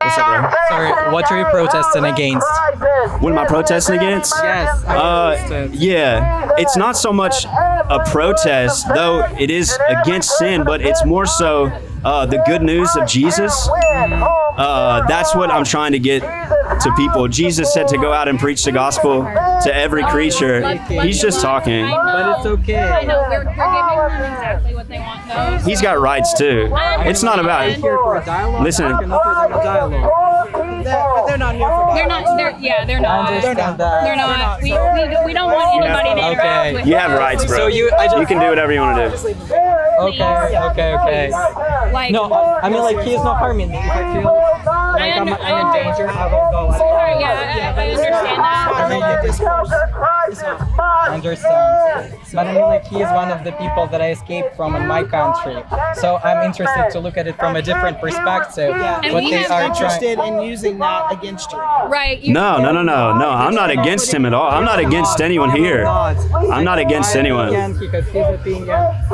What's up, bro? Sorry, what are you protesting against? What am I protesting against? Yes. Yeah, it's not so much a protest, though it is against sin, but it's more so the good news of Jesus. That's what I'm trying to get to people. Jesus said to go out and preach the gospel to every creature. He's just talking. But it's okay. I know, we're giving them exactly what they want, though. He's got rights too. It's not about. Here for a dialogue. Listen. I can offer them a dialogue. They're not here for They're dialogue. not, they're not. I understand that. They're not. We don't want anybody to interact Okay. with You have rights, bro. So You can do whatever you want to do. Okay. Like, No, I mean, like, he's not harming me. If I feel like I'm in danger, I will go. yeah, I understand that. I understand. But I mean, like, he is one of the people that I escaped from in my country. So I'm interested to look at it from a different perspective. And What we they have are trying. Interested in using that against you. Right. No. I'm not against him at all. I'm not against anyone here. I'm not against anyone. Because his opinion.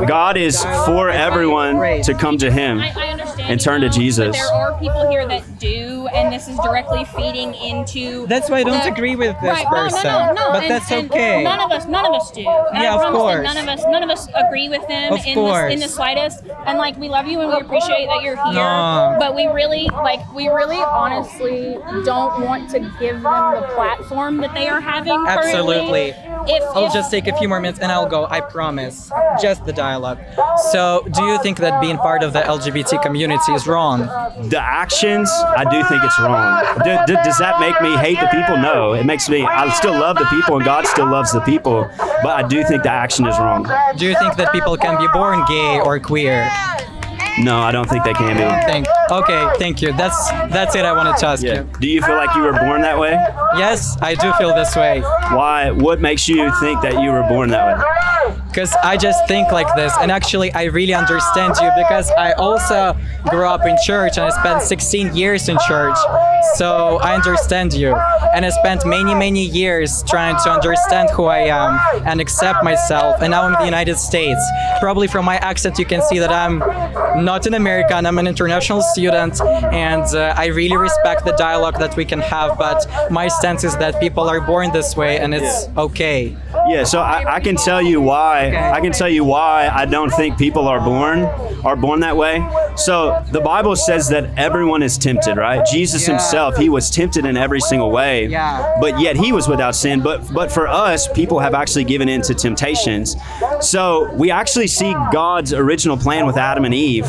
God is for everyone to come to Him. I understand. And turn to But Jesus. there are people here that do, and this is directly feeding into. That's why I don't agree with this right, person. No. But and, that's and okay. None of us do. And Yeah, I of promise course. that none of us agree with them Of in course. the slightest. And like, we love you and we appreciate that you're here. No. But we really honestly don't want to give them the platform that they are having currently. Absolutely. I'll If just take a few more minutes and I'll go, I promise. Just the dialogue. So, do you think that being part of the LGBT community is wrong? The actions, I do think it's wrong. Does that make me hate the people? No. It makes me, I still love the people and God still loves the people, but I do think the action is wrong. Do you think that people can be born gay or queer? No, I don't think they can be. Okay, thank you. That's it I wanted to ask Yeah. you. Do you feel like you were born that way? Yes, I do feel this way. Why? What makes you think that you were born that way? Because I just think like this, and actually I really understand you because I also grew up in church and I spent 16 years in church, so I understand you. And I spent many years trying to understand who I am and accept myself, and now I'm in the United States. Probably from my accent you can see that I'm not an American, I'm an international student, and I really respect the dialogue that we can have, but my stance is that people are born this way and it's okay. Yeah, so I can tell you why. I can tell you why I don't think people are born that way. So the Bible says that everyone is tempted, right? Jesus himself, he was tempted in every single way, but yet he was without sin. But for us, people have actually given in to temptations. So we actually see God's original plan with Adam and Eve,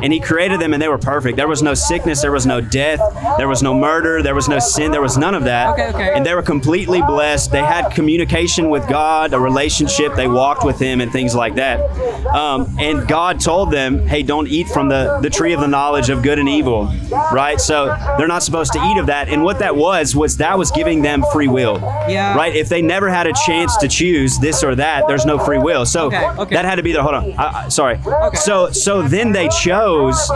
and he created them and they were perfect. There was no sickness, there was no death, there was no murder, there was no sin, there was none of that. And they were completely blessed. They had communication with God, a relationship, they walked with him and things like that. And God told them, hey, don't eat from the tree of the knowledge of good and evil, right? So they're not supposed to eat of that. And what that was giving them free will, right? If they never had a chance to choose this or that, there's no free will. So that had to be the, hold on, sorry. So then they chose.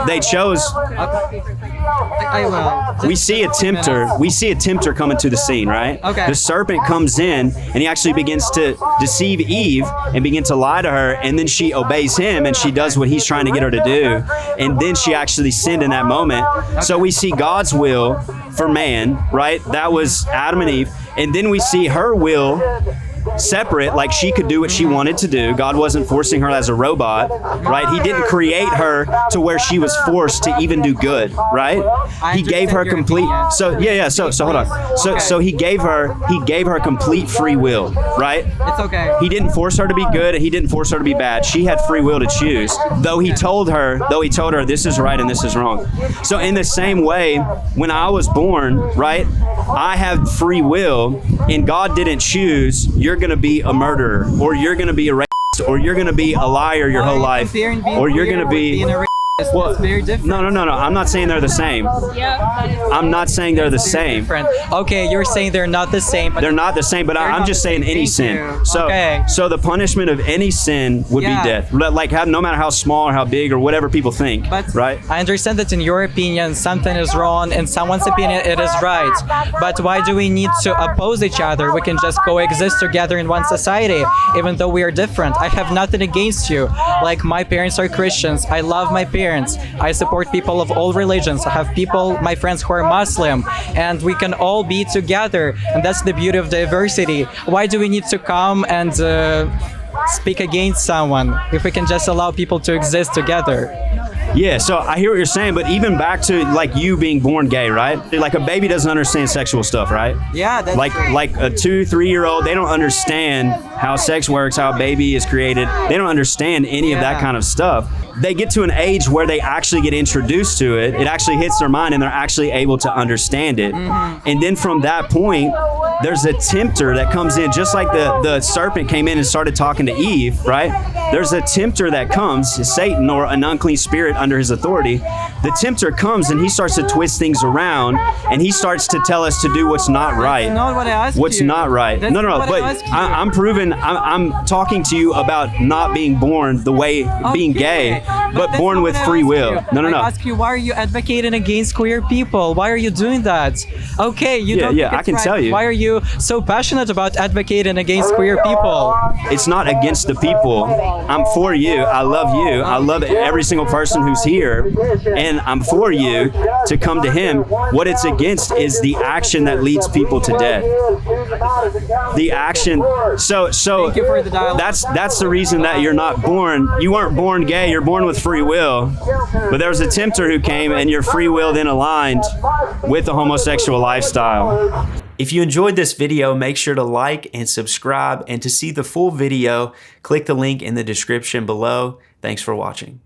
We see a tempter come into the scene, right? The serpent comes in and he actually begins to deceive Eve and begin to lie to her, and then she obeys him and she does what he's trying to get her to do, and then she actually sinned in that moment. So we see God's will for man, right? That was Adam and Eve, and then we see her will separate, like she could do what she wanted to do. God wasn't forcing her as a robot, right? He didn't create her to where she was forced to even do good, right? He gave her complete. So hold on. So he gave her complete free will, right? It's okay. He didn't force her to be good. He didn't force her to be bad. She had free will to choose. Though he told her this is right and this is wrong. So in the same way, when I was born, right, I have free will, and God didn't choose, you're going to be a murderer, or you're going to be a racist, or you're going to be a liar your whole life, or you're going to be... Well, it's very different. No. I'm not saying they're the same. I'm not saying they're the same. Different. Okay, you're saying they're not the same. They're not the same, but I'm just saying any sin. So the punishment of any sin would be death. Like no matter how small or how big or whatever people think, right? I understand that in your opinion, something is wrong, in someone's opinion, it is right. But why do we need to oppose each other? We can just coexist together in one society, even though we are different. I have nothing against you. Like, my parents are Christians. I love my parents. experience. I support people of all religions. I have people, my friends who are Muslim, and we can all be together. And that's the beauty of diversity. Why do we need to come and speak against someone if we can just allow people to exist together? Yeah, so I hear what you're saying, but even back to like you being born gay, right? Like a baby doesn't understand sexual stuff, right? Yeah, that's like true. like a 2-3-year-old, they don't understand how sex works, how a baby is created. They don't understand any of that Yeah. kind of stuff. They get to an age where they actually get introduced to it. It actually hits their mind and they're actually able to understand it. And then from that point, there's a tempter that comes in, just like the serpent came in and started talking to Eve, right? There's a tempter that comes, Satan or an unclean spirit under his authority. The tempter comes and he starts to twist things around and he starts to tell us to do what's not right. That's not what I asked What's you. not right. That's No, not what I but asked you. I'm proving, I'm talking to you about not being born the way, being gay, but that's born not with what I free asked will. you. No. I ask you, why are you advocating against queer people? Why are you doing that? Okay, you don't Yeah, think I it's can right. tell you. Why are you so passionate about advocating against queer people? It's not against the people. I'm for you. I love you. I love every single person who's here. And I'm for you to come to him. What it's against is the action that leads people to death. The action. So Thank you for the dialogue. that's the reason that you're not born. You weren't born gay. You're born with free will. But there was a tempter who came and your free will then aligned with the homosexual lifestyle. If you enjoyed this video, make sure to like and subscribe. And to see the full video, click the link in the description below. Thanks for watching.